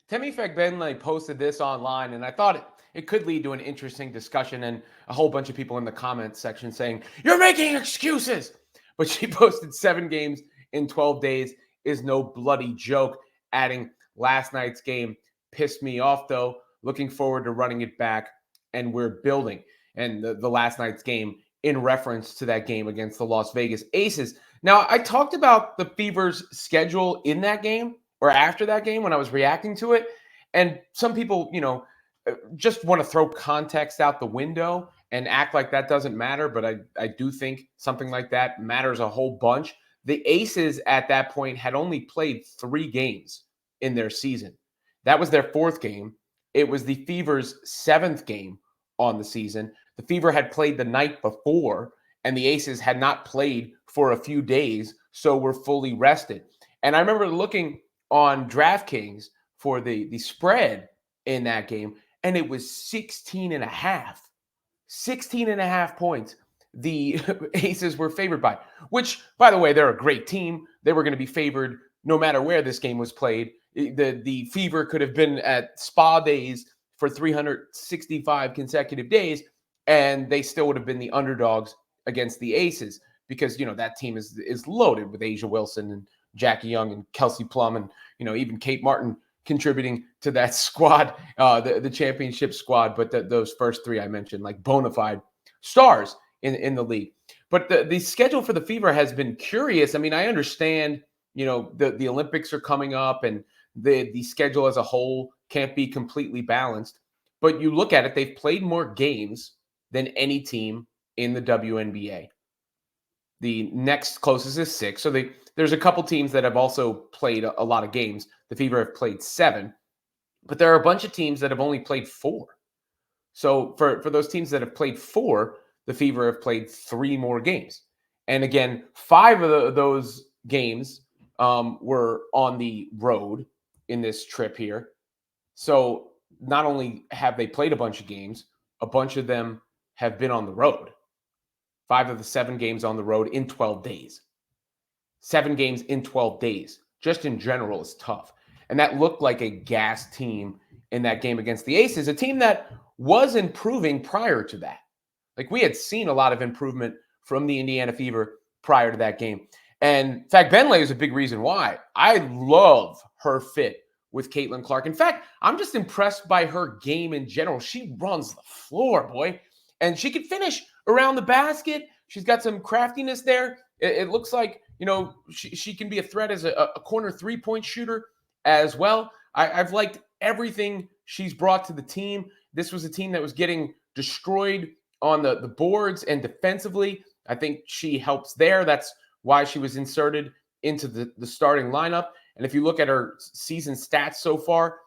Temi Fagbenle posted this online, and I thought it could lead to an interesting discussion and a whole bunch of people in the comments section saying, "You're making excuses." But she posted 7 games in 12 days is no bloody joke, adding, "Last night's game pissed me off, though. Looking forward to running it back, and we're building." And the last night's game in reference to that game against the Las Vegas Aces. Now, I talked about the Fever's schedule in that game or after that game when I was reacting to it. And some people, just want to throw context out the window and act like that doesn't matter. But I do think something like that matters a whole bunch. The Aces at that point had only played 3 games in their season. That was their 4th game. It was the Fever's 7th game on the season. The Fever had played the night before, and the Aces had not played for a few days, so were fully rested. And I remember looking on DraftKings for the spread in that game, and it was 16 and a half. 16 and a half points the Aces were favored by, which, by the way, they're a great team. They were going to be favored no matter where this game was played. The Fever could have been at spa days for 365 consecutive days, and they still would have been the underdogs against the Aces because, that team is loaded with Asia Wilson and Jackie Young and Kelsey Plum and, even Kate Martin contributing to that squad, the championship squad. But those first 3 I mentioned, like bona fide stars in the league. But the schedule for the Fever has been curious. I mean, I understand, the Olympics are coming up and the schedule as a whole can't be completely balanced. But you look at it, they've played more games than any team in the WNBA. The next closest is 6. So there's a couple teams that have also played a lot of games. The Fever have played 7, but there are a bunch of teams that have only played 4. So for those teams that have played 4, the Fever have played 3 more games. And again, 5 of those games were on the road in this trip here. So not only have they played a bunch of games, a bunch of them have been on the road. 5 of the 7 games on the road in 12 days. 7 games in 12 days, just in general, is tough. And that looked like a gas team in that game against the Aces, a team that was improving prior to that. Like, we had seen a lot of improvement from the Indiana Fever prior to that game. And Fagbenle is a big reason why. I love her fit with Caitlin Clark. In fact, I'm just impressed by her game in general. She runs the floor, boy. And she can finish around the basket. She's got some craftiness there. It looks like, she can be a threat as a corner 3-point shooter as well. I've liked everything she's brought to the team. This was a team that was getting destroyed on the boards and defensively. I think she helps there. That's why she was inserted into the starting lineup. And if you look at her season stats so far,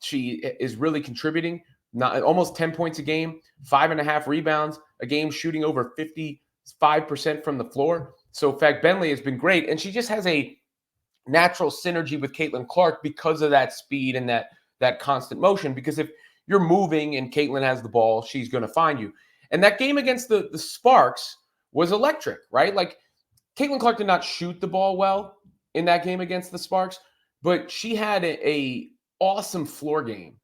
she is really contributing. Almost 10 points a game, 5.5 rebounds a game, shooting over 55% from the floor. So Fagbenle has been great. And she just has a natural synergy with Caitlin Clark because of that speed and that constant motion. Because if you're moving and Caitlin has the ball, she's going to find you. And that game against the Sparks was electric, right? Like, Caitlin Clark did not shoot the ball well in that game against the Sparks, but she had a awesome floor game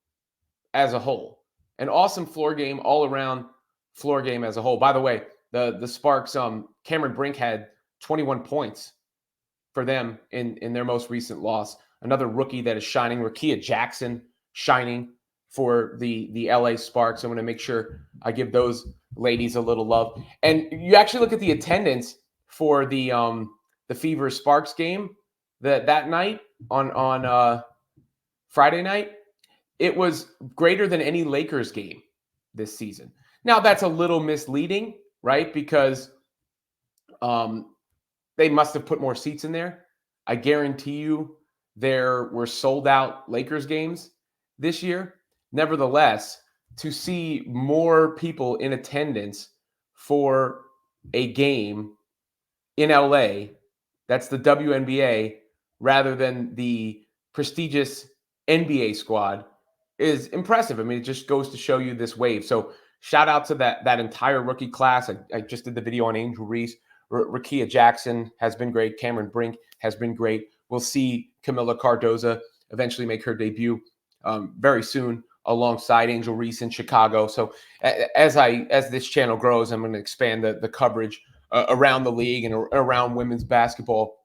as a whole. An awesome floor game, all around floor game as a whole. By the way, the Sparks, Cameron Brink had 21 points for them in their most recent loss. Another rookie that is shining, Rakia Jackson, shining for the LA Sparks. I'm going to make sure I give those ladies a little love. And you actually look at the attendance for the Fever Sparks game that night on Friday night. It was greater than any Lakers game this season. Now, that's a little misleading, right? Because they must have put more seats in there. I guarantee you there were sold out Lakers games this year. Nevertheless, to see more people in attendance for a game in LA, that's the WNBA, rather than the prestigious NBA squad, is impressive. I mean, it just goes to show you this wave. So shout out to that entire rookie class. I just did the video on Angel Reese. Rakia Jackson has been great. Cameron Brink has been great. We'll see Camila Cardoza eventually make her debut very soon alongside Angel Reese in Chicago. So as this channel grows, I'm going to expand the coverage around the league and around women's basketball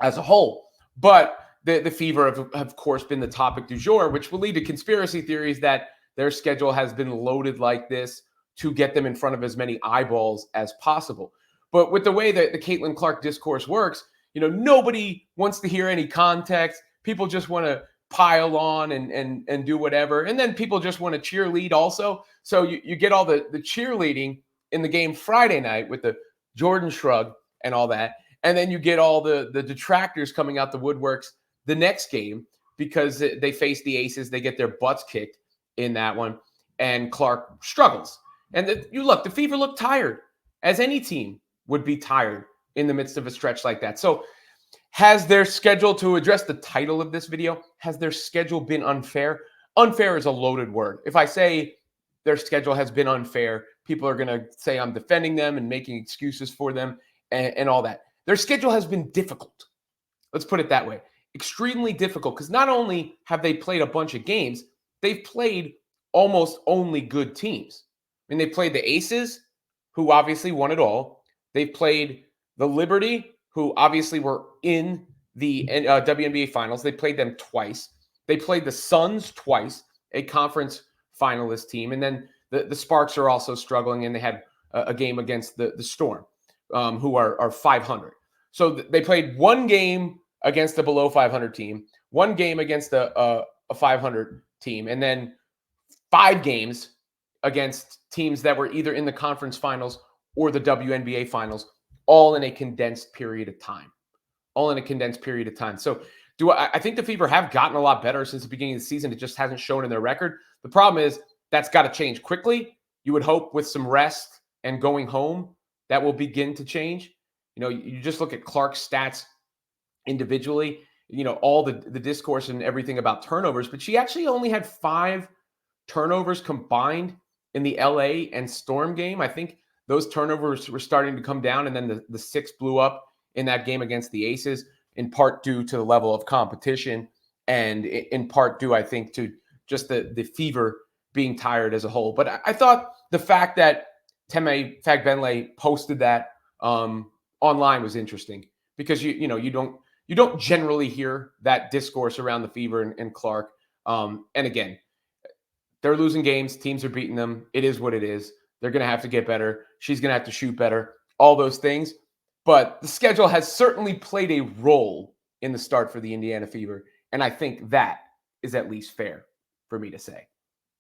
as a whole. But the Fever have, of course, been the topic du jour, which will lead to conspiracy theories that their schedule has been loaded like this to get them in front of as many eyeballs as possible. But with the way that the Caitlin Clark discourse works, nobody wants to hear any context. People just want to pile on and do whatever. And then people just want to cheerlead also. So you get all the cheerleading in the game Friday night with the Jordan shrug and all that. And then you get all the detractors coming out the woodworks the next game because they face the Aces. They get their butts kicked in that one. And Clark struggles. And the Fever look tired, as any team would be tired in the midst of a stretch like that. So has their schedule, to address the title of this video, has their schedule been unfair? Unfair is a loaded word. If I say their schedule has been unfair, people are going to say I'm defending them and making excuses for them and all that. Their schedule has been difficult. Let's put it that way. Extremely difficult, because not only have they played a bunch of games, they've played almost only good teams. I mean, they played the Aces, who obviously won it all. They've played the Liberty, who obviously were in the WNBA finals. They played them twice. They played the Suns twice, a conference finalist team. And then the Sparks are also struggling, and they had a game against the Storm, who are 500. So they played one game against a below 500 team, one game against a 500 team, and then 5 games against teams that were either in the conference finals or the WNBA finals, all in a condensed period of time. So I think the Fever have gotten a lot better since the beginning of the season. It just hasn't shown in their record. The problem is that's got to change quickly. You would hope with some rest and going home, that will begin to change. You just look at Clark's stats individually, all the discourse and everything about turnovers, but she actually only had 5 turnovers combined in the LA and Storm game. I think those turnovers were starting to come down, and then the 6 blew up in that game against the Aces, in part due to the level of competition, and in part due, I think, to just the Fever being tired as a whole. But I thought the fact that Temi Fagbenle posted that online was interesting, because you don't generally hear that discourse around the Fever and Clark. And again, they're losing games. Teams are beating them. It is what it is. They're going to have to get better. She's going to have to shoot better. All those things. But the schedule has certainly played a role in the start for the Indiana Fever. And I think that is at least fair for me to say.